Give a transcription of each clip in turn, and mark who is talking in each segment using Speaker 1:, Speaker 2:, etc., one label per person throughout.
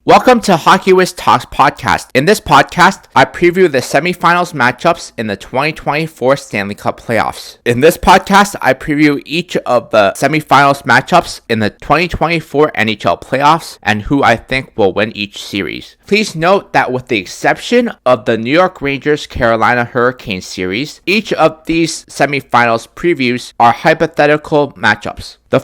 Speaker 1: Welcome to Hockey Wiz Talks podcast. In this podcast, I preview the semifinals matchups in the 2024 Stanley Cup playoffs. In this podcast, I preview each of the semifinals matchups in the 2024 NHL playoffs and who I think will win each series. Please note that with the exception of the New York Rangers-Carolina Hurricanes series, each of these semifinals previews are hypothetical matchups. The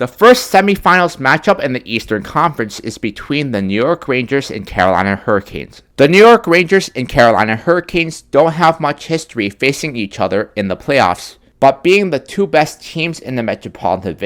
Speaker 1: first semifinals matchup in the Eastern Conference is between the New York Rangers and Carolina Hurricanes. The New York Rangers and Carolina Hurricanes don't have much history facing each other in the playoffs, but being the two best teams in the Metropolitan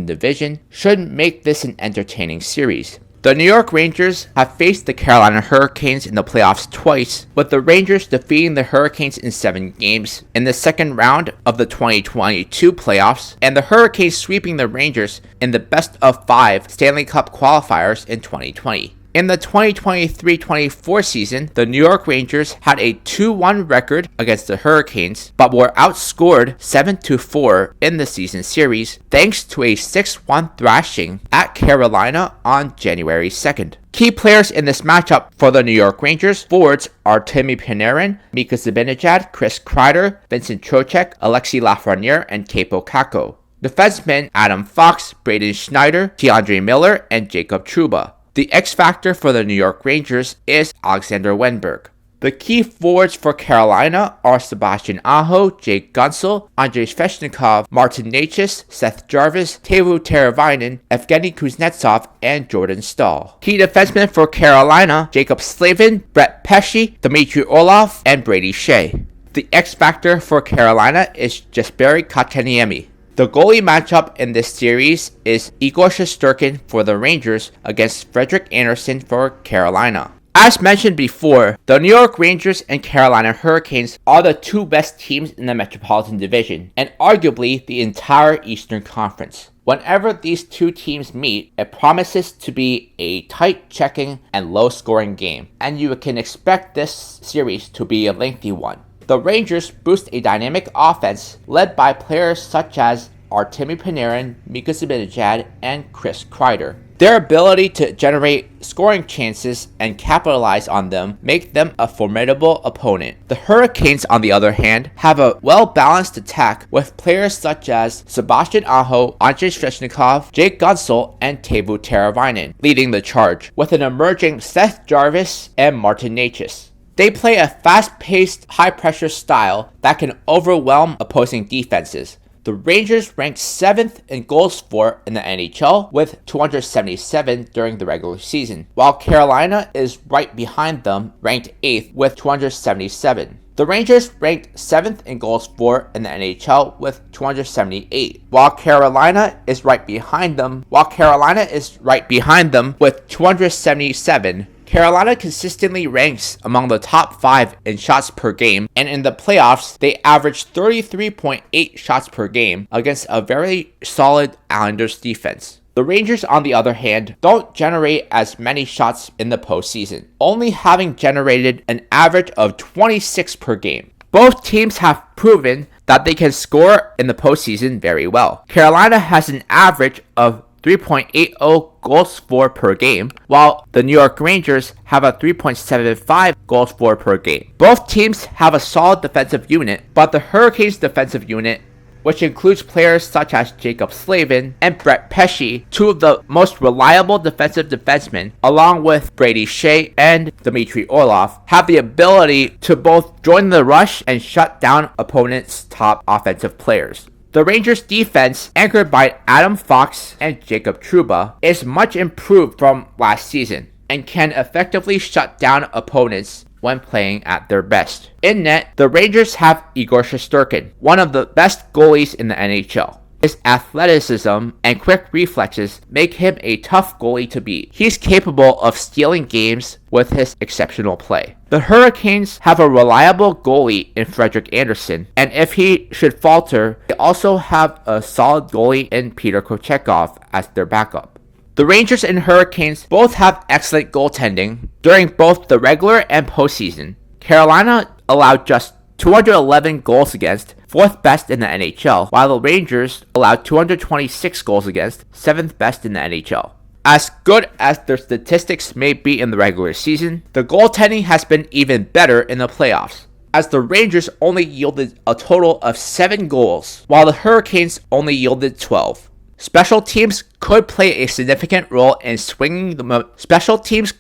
Speaker 1: Division should make this an entertaining series. The New York Rangers have faced the Carolina Hurricanes in the playoffs twice, with the Rangers defeating the Hurricanes in 7 games in the second round of the 2022 playoffs, and the Hurricanes sweeping the Rangers in the best-of-5 Stanley Cup qualifiers in 2020. In the 2023-24 season, the New York Rangers had a 2-1 record against the Hurricanes, but were outscored 7-4 in the season series thanks to a 6-1 thrashing at Carolina on January 2nd. Key players in this matchup for the New York Rangers forwards are Artemi Panarin, Mika Zibanejad, Chris Kreider, Vincent Trocheck, Alexis Lafreniere, and Kaapo Kakko. Defensemen Adam Fox, Braden Schneider, Keandre Miller, and Jacob Trouba. The X factor for the New York Rangers is Alexander Wennberg. The key forwards for Carolina are Sebastian Aho, Jake Guentzel, Andrei Svechnikov, Martin Necas, Seth Jarvis, Teuvo Teravainen, Evgeny Kuznetsov, and Jordan Staal. Key defensemen for Carolina, Jacob Slavin, Brett Pesce, Dmitry Orlov, and Brady Shea. The X factor for Carolina is Jesperi Kotkaniemi. The goalie matchup in this series is Igor Shesterkin for the Rangers against Frederik Andersen for Carolina. As mentioned before, the New York Rangers and Carolina Hurricanes are the two best teams in the Metropolitan Division, and arguably the entire Eastern Conference. Whenever these two teams meet, it promises to be a tight checking and low-scoring game, and you can expect this series to be a lengthy one. The Rangers boost a dynamic offense led by players such as Artemi Panarin, Mika Zibanejad, and Chris Kreider. Their ability to generate scoring chances and capitalize on them make them a formidable opponent. The Hurricanes, on the other hand, have a well-balanced attack with players such as Sebastian Aho, Andrei Svechnikov, Jake Guentzel, and Teuvo Teravainen leading the charge, with an emerging Seth Jarvis and Martin Necas. They play a fast-paced, high-pressure style that can overwhelm opposing defenses. The Rangers ranked 7th in goals for in the NHL with 277 during the regular season, while Carolina is right behind them, ranked 8th with 277. The Rangers ranked 7th in goals for in the NHL with 278, while Carolina is right behind them with 277. Carolina consistently ranks among the top 5 in shots per game, and in the playoffs, they averaged 33.8 shots per game against a very solid Islanders defense. The Rangers, on the other hand, don't generate as many shots in the postseason, only having generated an average of 26 per game. Both teams have proven that they can score in the postseason very well. Carolina has an average of 3.80 goals for per game, while the New York Rangers have a 3.75 goals for per game. Both teams have a solid defensive unit, but the Hurricanes' defensive unit, which includes players such as Jacob Slavin and Brett Pesce, two of the most reliable defensive defensemen, along with Brady Shea and Dmitry Orlov, have the ability to both join the rush and shut down opponents' top offensive players. The Rangers' defense, anchored by Adam Fox and Jacob Trouba, is much improved from last season and can effectively shut down opponents when playing at their best. In net, the Rangers have Igor Shesterkin, one of the best goalies in the NHL. His athleticism and quick reflexes make him a tough goalie to beat. He's capable of stealing games with his exceptional play. The Hurricanes have a reliable goalie in Frederik Andersen, and if he should falter, they also have a solid goalie in Peter Kochetkov as their backup. The Rangers and Hurricanes both have excellent goaltending during both the regular and postseason. Carolina allowed just 211 goals against, 4th best in the NHL, while the Rangers allowed 226 goals against, 7th best in the NHL. As good as their statistics may be in the regular season, the goaltending has been even better in the playoffs, as the Rangers only yielded a total of 7 goals, while the Hurricanes only yielded 12. Special teams could play a significant role in swinging momentums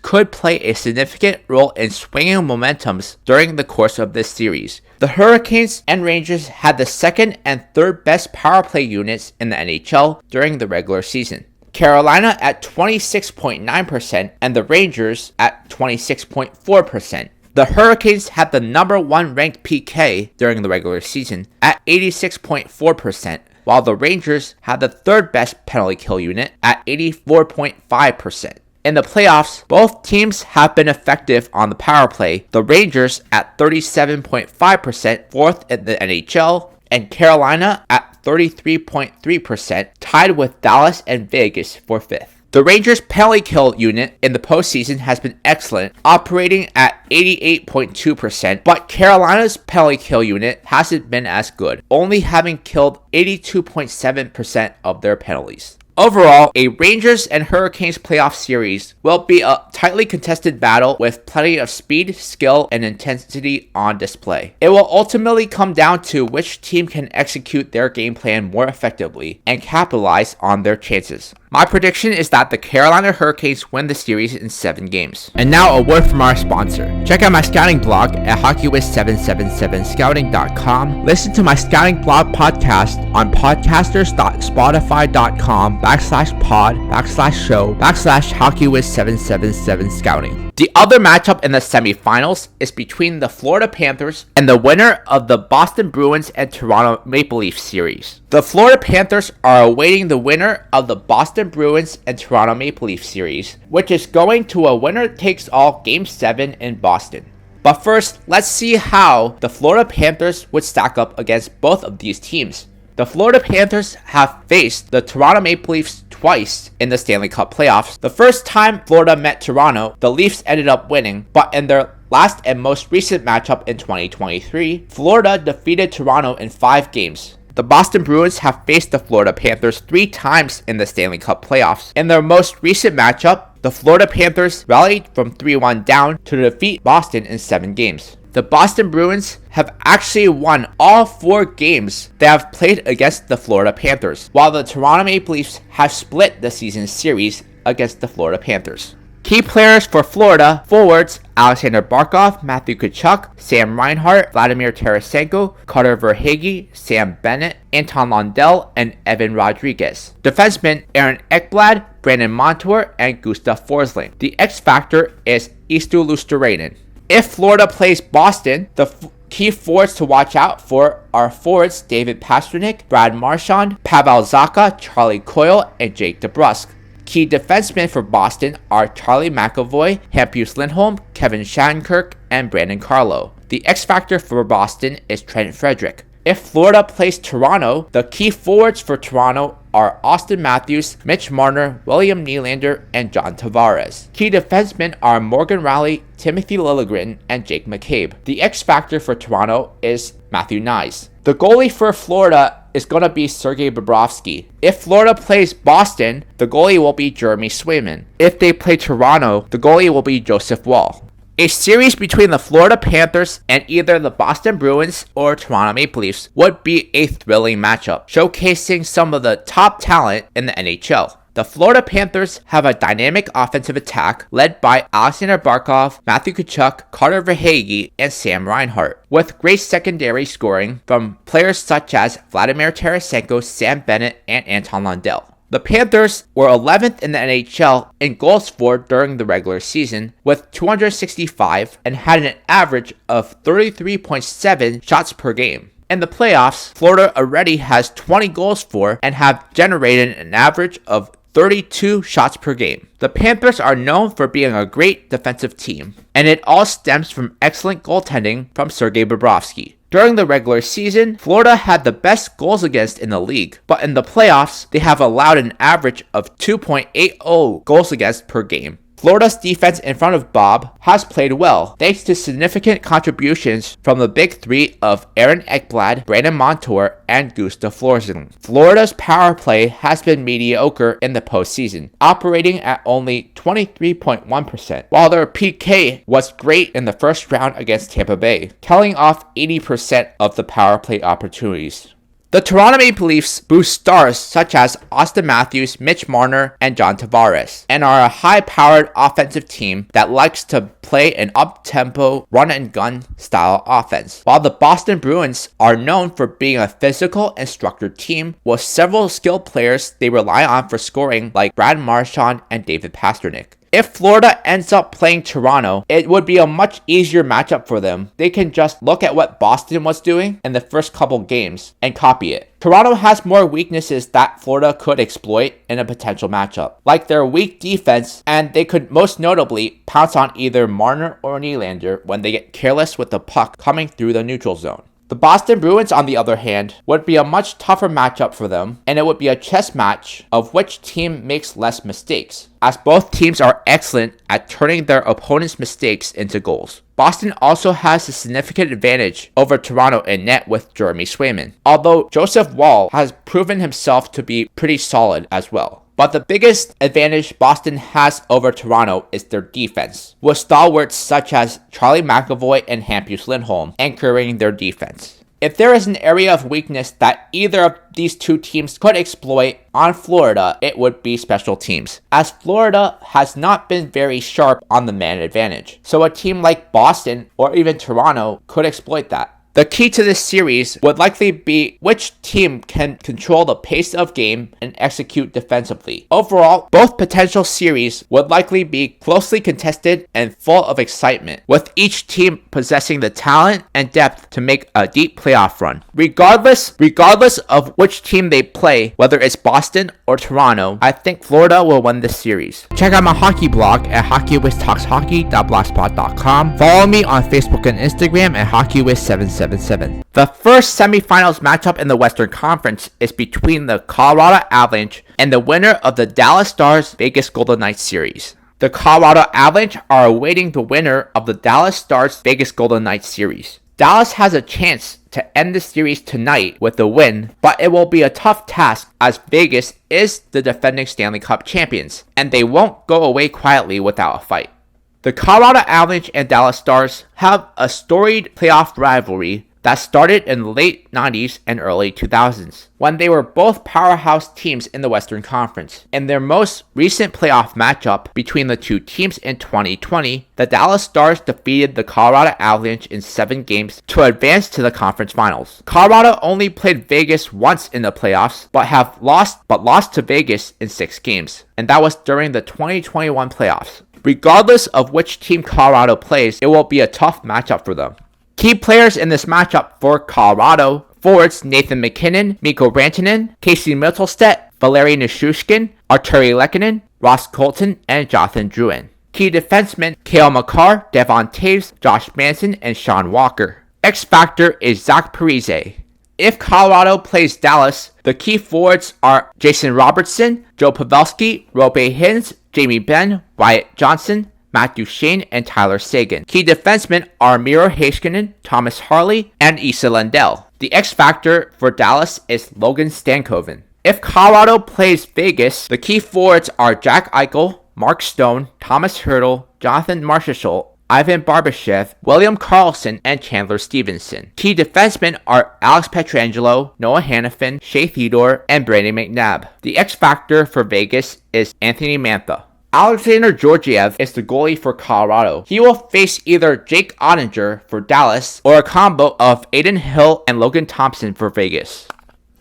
Speaker 1: during the course of this series. The Hurricanes and Rangers had the second and third best power play units in the NHL during the regular season. Carolina at 26.9% and the Rangers at 26.4%. The Hurricanes had the number 1 ranked PK during the regular season at 86.4%, while the Rangers had the third best penalty kill unit at 84.5%. In the playoffs, both teams have been effective on the power play, the Rangers at 37.5%, 4th in the NHL, and Carolina at 33.3%, tied with Dallas and Vegas for 5th. The Rangers' penalty kill unit in the postseason has been excellent, operating at 88.2%, but Carolina's penalty kill unit hasn't been as good, only having killed 82.7% of their penalties. Overall, a Rangers and Hurricanes playoff series will be a tightly contested battle with plenty of speed, skill, and intensity on display. It will ultimately come down to which team can execute their game plan more effectively and capitalize on their chances. My prediction is that the Carolina Hurricanes win the series in 7 games. And now a word from our sponsor. Check out my scouting blog at hockeywiz777scouting.com. Listen to my scouting blog podcast on podcasters.spotify.com/pod/show/hockeywiz777scouting. The other matchup in the semifinals is between the Florida Panthers and the winner of the Boston Bruins and Toronto Maple Leafs series. The Florida Panthers are awaiting the winner of the Boston Bruins and Toronto Maple Leafs series, which is going to a winner-takes-all Game 7 in Boston. But first, let's see how the Florida Panthers would stack up against both of these teams. The Florida Panthers have faced the Toronto Maple Leafs twice in the Stanley Cup playoffs. The first time Florida met Toronto, the Leafs ended up winning, but in their last and most recent matchup in 2023, Florida defeated Toronto in 5 games. The Boston Bruins have faced the Florida Panthers 3 times in the Stanley Cup playoffs. In their most recent matchup, the Florida Panthers rallied from 3-1 down to defeat Boston in 7 games. The Boston Bruins have actually won all 4 games they have played against the Florida Panthers, while the Toronto Maple Leafs have split the season series against the Florida Panthers. Key players for Florida: forwards Alexander Barkov, Matthew Tkachuk, Sam Reinhart, Vladimir Tarasenko, Carter Verhaeghe, Sam Bennett, Anton Lundell, and Evan Rodriguez. Defensemen Aaron Ekblad, Brandon Montour, and Gustav Forsling. The X factor is Eetu Luostarinen. If Florida plays Boston, the key forwards to watch out for are forwards David Pastrnak, Brad Marchand, Pavel Zacha, Charlie Coyle, and Jake DeBrusk. Key defensemen for Boston are Charlie McAvoy, Hampus Lindholm, Kevin Shattenkirk, and Brandon Carlo. The X factor for Boston is Trent Frederick. If Florida plays Toronto, the key forwards for Toronto are Austin Matthews, Mitch Marner, William Nylander, and John Tavares. Key defensemen are Morgan Rielly, Timothy Liljegren, and Jake McCabe. The X factor for Toronto is Matthew Knies. The goalie for Florida is going to be Sergei Bobrovsky. If Florida plays Boston, the goalie will be Jeremy Swayman. If they play Toronto, the goalie will be Joseph Woll. A series between the Florida Panthers and either the Boston Bruins or Toronto Maple Leafs would be a thrilling matchup, showcasing some of the top talent in the NHL. The Florida Panthers have a dynamic offensive attack led by Alexander Barkov, Matthew Tkachuk, Carter Verhaeghe, and Sam Reinhart, with great secondary scoring from players such as Vladimir Tarasenko, Sam Bennett, and Anton Lundell. The Panthers were 11th in the NHL in goals for during the regular season with 265 and had an average of 33.7 shots per game. In the playoffs, Florida already has 20 goals for and have generated an average of 32 shots per game. The Panthers are known for being a great defensive team, and it all stems from excellent goaltending from Sergei Bobrovsky. During the regular season, Florida had the best goals against in the league, but in the playoffs, they have allowed an average of 2.80 goals against per game. Florida's defense in front of Bob has played well, thanks to significant contributions from the big three of Aaron Ekblad, Brandon Montour, and Gustav Florzen. Florida's power play has been mediocre in the postseason, operating at only 23.1%, while their PK was great in the first round against Tampa Bay, killing off 80% of the power play opportunities. The Toronto Maple Leafs boost stars such as Austin Matthews, Mitch Marner, and John Tavares, and are a high-powered offensive team that likes to play an up-tempo, run-and-gun style offense, while the Boston Bruins are known for being a physical and structured team with several skilled players they rely on for scoring like Brad Marchand and David Pastrnak. If Florida ends up playing Toronto, it would be a much easier matchup for them. They can just look at what Boston was doing in the first couple games and copy it. Toronto has more weaknesses that Florida could exploit in a potential matchup, like their weak defense, and they could most notably pounce on either Marner or Nylander when they get careless with the puck coming through the neutral zone. The Boston Bruins, on the other hand, would be a much tougher matchup for them, and it would be a chess match of which team makes less mistakes, as both teams are excellent at turning their opponent's mistakes into goals. Boston also has a significant advantage over Toronto in net with Jeremy Swayman, although Joseph Woll has proven himself to be pretty solid as well. But the biggest advantage Boston has over Toronto is their defense, with stalwarts such as Charlie McAvoy and Hampus Lindholm anchoring their defense. If there is an area of weakness that either of these two teams could exploit on Florida, it would be special teams, as Florida has not been very sharp on the man advantage. So a team like Boston or even Toronto could exploit that. The key to this series would likely be which team can control the pace of game and execute defensively. Overall, both potential series would likely be closely contested and full of excitement, with each team possessing the talent and depth to make a deep playoff run. Regardless of which team they play, whether it's Boston or Toronto, I think Florida will win this series. Check out my hockey blog at hockeywiztalkshockey.blogspot.com. Follow me on Facebook and Instagram at hockeywiz777. The first semifinals matchup in the Western Conference is between the Colorado Avalanche and the winner of the Dallas Stars Vegas Golden Knights series. The Colorado Avalanche are awaiting the winner of the Dallas Stars Vegas Golden Knights series. Dallas has a chance to end the series tonight with a win, but it will be a tough task as Vegas is the defending Stanley Cup champions, and they won't go away quietly without a fight. The Colorado Avalanche and Dallas Stars have a storied playoff rivalry that started in the late 90s and early 2000s, when they were both powerhouse teams in the Western Conference. In their most recent playoff matchup between the two teams in 2020, the Dallas Stars defeated the Colorado Avalanche in 7 games to advance to the conference finals. Colorado only played Vegas once in the playoffs, but lost to Vegas in 6 games, and that was during the 2021 playoffs. Regardless of which team Colorado plays, it will be a tough matchup for them. Key players in this matchup for Colorado: forwards Nathan MacKinnon, Mikko Rantanen, Casey Mittelstadt, Valeri Nichushkin, Arturi Lehkonen, Ross Colton, and Jonathan Drouin. Key defensemen: Cale Makar, Devon Toews, Josh Manson, and Sean Walker. X Factor is Zach Parise. If Colorado plays Dallas, the key forwards are Jason Robertson, Joe Pavelski, Robe Hintz, Jamie Benn, Wyatt Johnson, Matthew Shane, and Tyler Seguin. Key defensemen are Miro Heiskanen, Thomas Harley, and Esa Lindell. The X Factor for Dallas is Logan Stankoven. If Colorado plays Vegas, the key forwards are Jack Eichel, Mark Stone, Thomas Hertl, Jonathan Marchessault, Ivan Barbashev, William Karlsson, and Chandler Stevenson. Key defensemen are Alex Pietrangelo, Noah Hannafin, Shea Theodore, and Brandon McNabb. The X Factor for Vegas is Anthony Mantha. Alexander Georgiev is the goalie for Colorado. He will face either Jake Ottinger for Dallas or a combo of Aiden Hill and Logan Thompson for Vegas.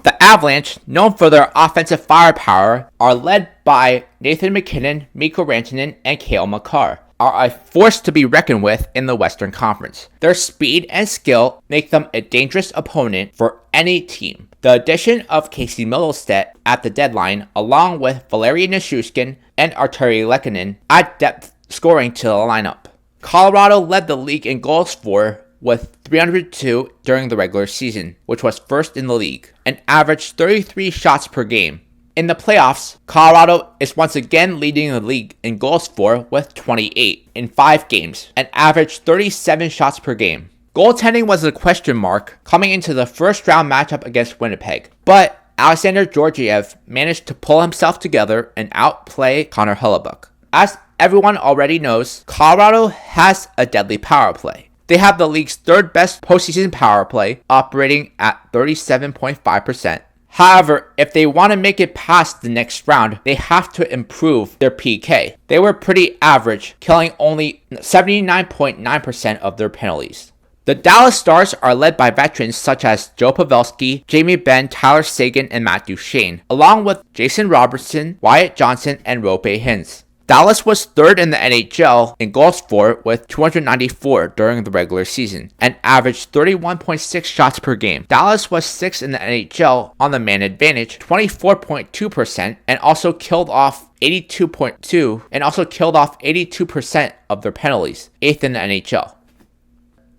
Speaker 1: The Avalanche, known for their offensive firepower, are led by Nathan MacKinnon, Mikko Rantanen, and Cale Makar, are a force to be reckoned with in the Western Conference. Their speed and skill make them a dangerous opponent for any team. The addition of Casey Mittelstadt at the deadline, along with Valeri Nichushkin and Arturi Lehkonen, add depth scoring to the lineup. Colorado led the league in goals for with 302 during the regular season, which was first in the league, and averaged 33 shots per game. In the playoffs, Colorado is once again leading the league in goals for with 28 in 5 games and averaged 37 shots per game. Goaltending was a question mark coming into the first round matchup against Winnipeg, but Alexander Georgiev managed to pull himself together and outplay Connor Hellebuyck. As everyone already knows, Colorado has a deadly power play. They have the league's third best postseason power play, operating at 37.5%. However, if they want to make it past the next round, they have to improve their PK. They were pretty average, killing only 79.9% of their penalties. The Dallas Stars are led by veterans such as Joe Pavelski, Jamie Benn, Tyler Seguin, and Matt Duchene, along with Jason Robertson, Wyatt Johnson, and Roope Hintz. Dallas was third in the NHL in goals for with 294 during the regular season and averaged 31.6 shots per game. Dallas was sixth in the NHL on the man advantage, 24.2%, and also killed off 82% of their penalties, 8th in the NHL.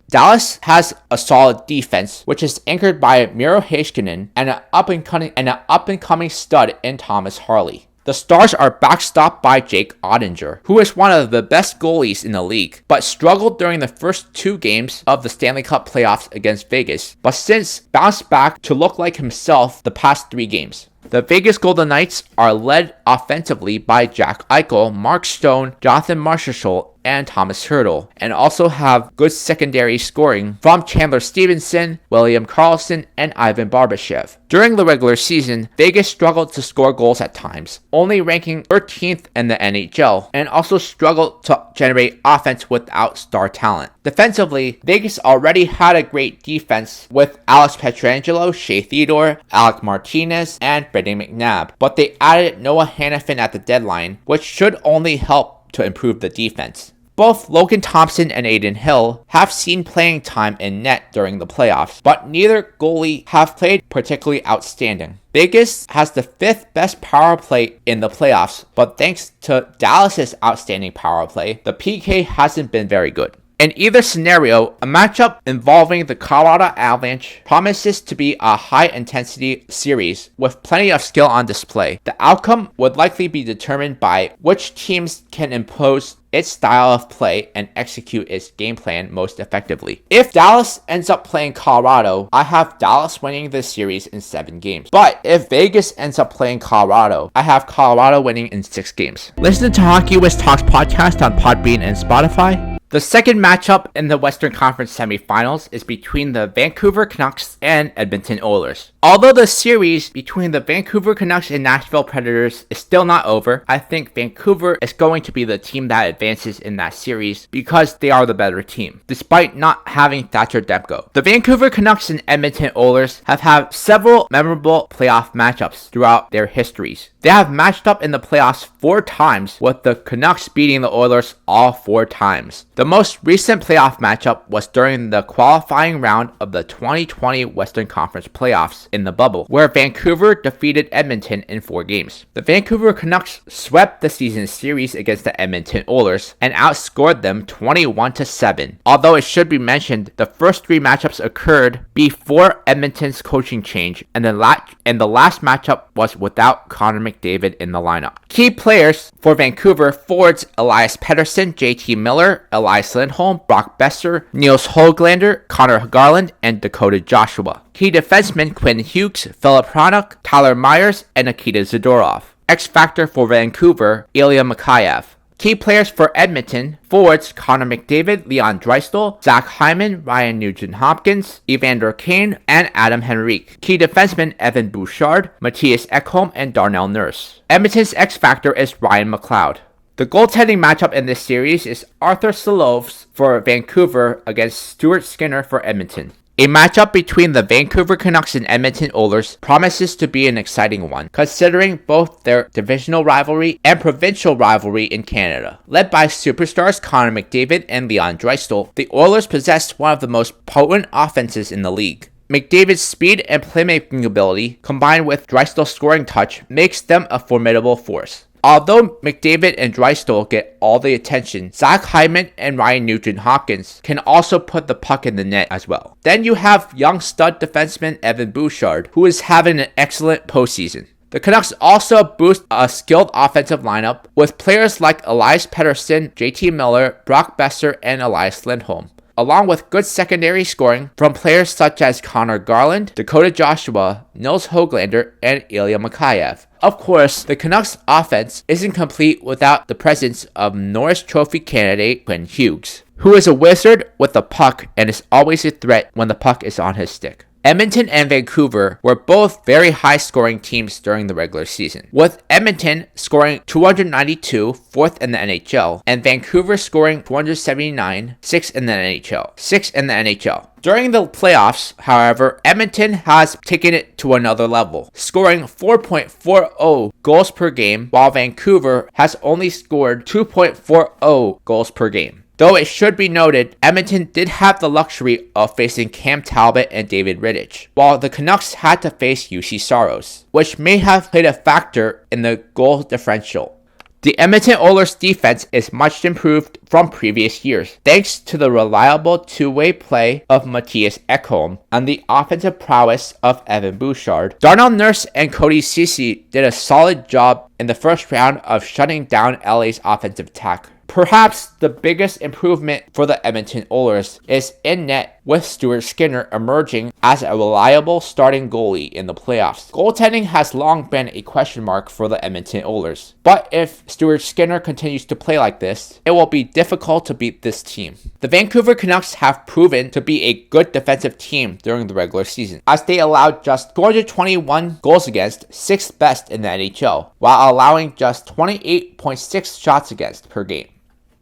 Speaker 1: Dallas has a solid defense, which is anchored by Miro Heiskanen and an up-and-coming stud in Thomas Harley. The Stars are backstopped by Jake Ottinger, who is one of the best goalies in the league, but struggled during the first 2 games of the Stanley Cup playoffs against Vegas, but since bounced back to look like himself the past 3 games. The Vegas Golden Knights are led offensively by Jack Eichel, Mark Stone, Jonathan Marchessault, and Thomas Hertl, and also have good secondary scoring from Chandler Stevenson, William Karlsson, and Ivan Barbashev. During the regular season, Vegas struggled to score goals at times, only ranking 13th in the NHL, and also struggled to generate offense without star talent. Defensively, Vegas already had a great defense with Alex Pietrangelo, Shea Theodore, Alec Martinez, and Brendan McNabb, but they added Noah Hannafin at the deadline, which should only help to improve the defense. Both Logan Thompson and Adin Hill have seen playing time in net during the playoffs, but neither goalie have played particularly outstanding. Vegas has the 5th best power play in the playoffs, but thanks to Dallas's outstanding power play, the PK hasn't been very good. In either scenario, a matchup involving the Colorado Avalanche promises to be a high-intensity series with plenty of skill on display. The outcome would likely be determined by which teams can impose its style of play and execute its game plan most effectively. If Dallas ends up playing Colorado, I have Dallas winning this series in 7 games. But if Vegas ends up playing Colorado, I have Colorado winning in 6 games. Listen to Hockey Wiz Talks podcast on Podbean and Spotify. The second matchup in the Western Conference Semifinals is between the Vancouver Canucks and Edmonton Oilers. Although the series between the Vancouver Canucks and Nashville Predators is still not over, I think Vancouver is going to be the team that advances in that series because they are the better team, despite not having Thatcher Demko. The Vancouver Canucks and Edmonton Oilers have had several memorable playoff matchups throughout their histories. They have matched up in the playoffs 4 times, with the Canucks beating the Oilers all 4 times. The most recent playoff matchup was during the qualifying round of the 2020 Western Conference playoffs in the bubble, where Vancouver defeated Edmonton in 4 games. The Vancouver Canucks swept the season series against the Edmonton Oilers and outscored them 21-7. Although it should be mentioned, the first 3 matchups occurred before Edmonton's coaching change, and the last matchup was without Connor McDavid in the lineup. Key players for Vancouver: forwards Elias Pettersson, JT Miller, Elias Lindholm, Brock Besser, Niels Höglander, Connor Garland, and Dakota Joshua. Key defensemen: Quinn Hughes, Philip Hronek, Tyler Myers, and Nikita Zadorov. X-Factor for Vancouver: Ilya Mikheyev. Key players for Edmonton: forwards Connor McDavid, Leon Draisaitl, Zach Hyman, Ryan Nugent-Hopkins, Evander Kane, and Adam Henrique. Key defensemen: Evan Bouchard, Matthias Ekholm, and Darnell Nurse. Edmonton's X-Factor is Ryan McLeod. The goaltending matchup in this series is Arthur Silovs for Vancouver against Stuart Skinner for Edmonton. A matchup between the Vancouver Canucks and Edmonton Oilers promises to be an exciting one, considering both their divisional rivalry and provincial rivalry in Canada. Led by superstars Connor McDavid and Leon Draisaitl, the Oilers possess one of the most potent offenses in the league. McDavid's speed and playmaking ability, combined with Draisaitl's scoring touch, makes them a formidable force. Although McDavid and Draisaitl get all the attention, Zach Hyman and Ryan Nugent-Hopkins can also put the puck in the net as well. Then you have young stud defenseman Evan Bouchard, who is having an excellent postseason. The Canucks also boost a skilled offensive lineup with players like Elias Pettersson, JT Miller, Brock Besser, and Elias Lindholm, along with good secondary scoring from players such as Connor Garland, Dakota Joshua, Nils Höglander, and Ilya Mikheyev. Of course, the Canucks offense isn't complete without the presence of Norris Trophy candidate Quinn Hughes, who is a wizard with the puck and is always a threat when the puck is on his stick. Edmonton and Vancouver were both very high-scoring teams during the regular season, with Edmonton scoring 292, 4th in the NHL, and Vancouver scoring 279, 6th in the NHL. During the playoffs, however, Edmonton has taken it to another level, scoring 4.40 goals per game, while Vancouver has only scored 2.40 goals per game. Though it should be noted, Edmonton did have the luxury of facing Cam Talbot and David Rittich, while the Canucks had to face UC Saros, which may have played a factor in the goal differential. The Edmonton Oilers defense is much improved from previous years, thanks to the reliable two-way play of Matthias Ekholm and the offensive prowess of Evan Bouchard. Darnell Nurse and Cody Ceci did a solid job in the first round of shutting down LA's offensive attack. Perhaps the biggest improvement for the Edmonton Oilers is in net, with Stuart Skinner emerging as a reliable starting goalie in the playoffs. Goaltending has long been a question mark for the Edmonton Oilers, but if Stuart Skinner continues to play like this, it will be difficult to beat this team. The Vancouver Canucks have proven to be a good defensive team during the regular season, as they allowed just 221 goals against, 6th best in the NHL, while allowing just 28.6 shots against per game.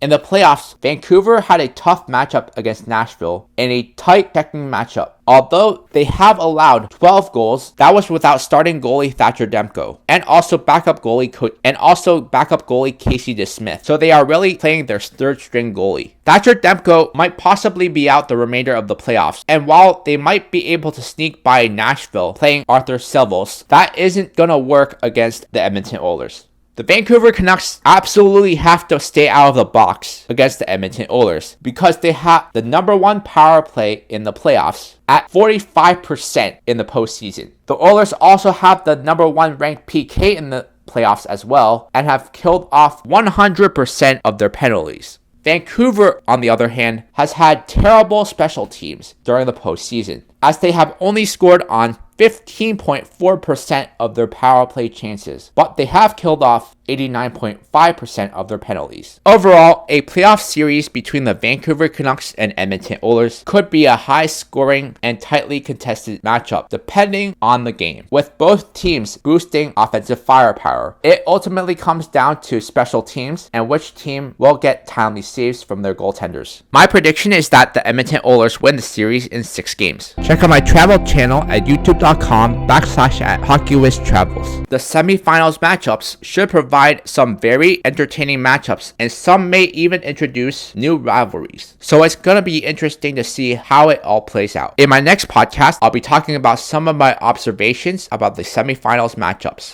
Speaker 1: In the playoffs, Vancouver had a tough matchup against Nashville in a tight checking matchup. Although they have allowed 12 goals, that was without starting goalie Thatcher Demko and also backup goalie Casey DeSmith. So they are really playing their third string goalie. Thatcher Demko might possibly be out the remainder of the playoffs, and while they might be able to sneak by Nashville playing Arthur Selvos, that isn't gonna work against the Edmonton Oilers. The Vancouver Canucks absolutely have to stay out of the box against the Edmonton Oilers because they have the number one power play in the playoffs at 45% in the postseason. The Oilers also have the number one ranked PK in the playoffs as well and have killed off 100% of their penalties. Vancouver, on the other hand, has had terrible special teams during the postseason, as they have only scored on 15.4% of their power play chances, but they have killed off 89.5% of their penalties. Overall, a playoff series between the Vancouver Canucks and Edmonton Oilers could be a high-scoring and tightly contested matchup depending on the game, with both teams boosting offensive firepower. It ultimately comes down to special teams and which team will get timely saves from their goaltenders. My prediction is that the Edmonton Oilers win the series in 6 games. Check out my travel channel at youtube.com/HockeyWizTravels. The semifinals matchups should provide some very entertaining matchups, and some may even introduce new rivalries. So it's gonna be interesting to see how it all plays out. In my next podcast, I'll be talking about some of my observations about the semifinals matchups.